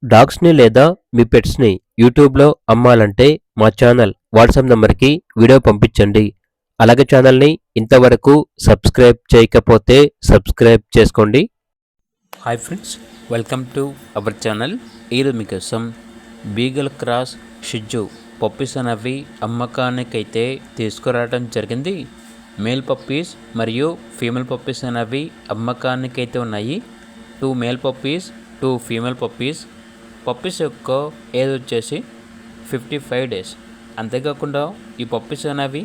డాగ్స్‌ని లేదా మీ పెట్స్‌ని యూట్యూబ్‌లో అమ్మాలంటే మా ఛానల్ వాట్సాప్ నంబర్‌కి వీడియో పంపించండి. అలాగే ఛానల్‌ని ఇంతవరకు సబ్స్క్రైబ్ చేయకపోతే సబ్స్క్రైబ్ చేసుకోండి. Hi friends, welcome to our channel. ఈరోజు మీకోసం బీగల్ క్రాస్ షిట్జు పప్పీస్ అనేవి అమ్మకానికైతే తీసుకురావడం జరిగింది. మేల్ పప్పీస్ మరియు ఫీమేల్ పప్పీస్ అనేవి అమ్మకానికైతే ఉన్నాయి. 2 male puppies, 2 female puppies. Puppies యొక్క ఏజ్ వచ్చేసి 55 డేస్. అంతేకాకుండా ఈ పప్పీస్ అనేవి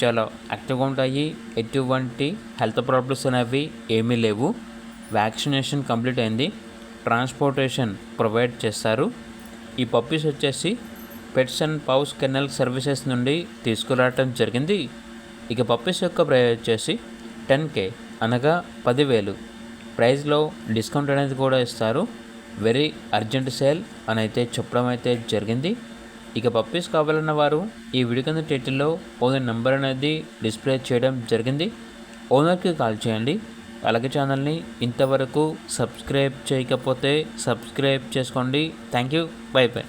చాలా యాక్టివ్గా ఉంటాయి. ఎటువంటి హెల్త్ ప్రాబ్లమ్స్ అనేవి ఏమీ లేవు. వ్యాక్సినేషన్ కంప్లీట్ అయింది. ట్రాన్స్పోర్టేషన్ ప్రొవైడ్ చేస్తారు. ఈ పప్పీస్ వచ్చేసి పెట్స్ అండ్ పౌస్ కెన్నెల్ సర్వీసెస్ నుండి తీసుకురావటం జరిగింది. ఇక పప్పీస్ యొక్క ప్రైస్ వచ్చేసి 10K అనగా 10,000. ప్రైస్లో డిస్కౌంట్ అనేది కూడా ఇస్తారు. వెరీ అర్జెంట్ సేల్ అని అయితే చెప్పడం అయితే జరిగింది. ఇక పప్పీస్ కావాలన్న వారు ఈ వీడియో కింద టైటిల్లో ఓనర్ నెంబర్ అనేది డిస్ప్లే చేయడం జరిగింది. ఓనర్కి కాల్ చేయండి. అలాగే ఛానల్ని ఇంతవరకు సబ్స్క్రైబ్ చేయకపోతే సబ్స్క్రైబ్ చేసుకోండి. Thank you. By by.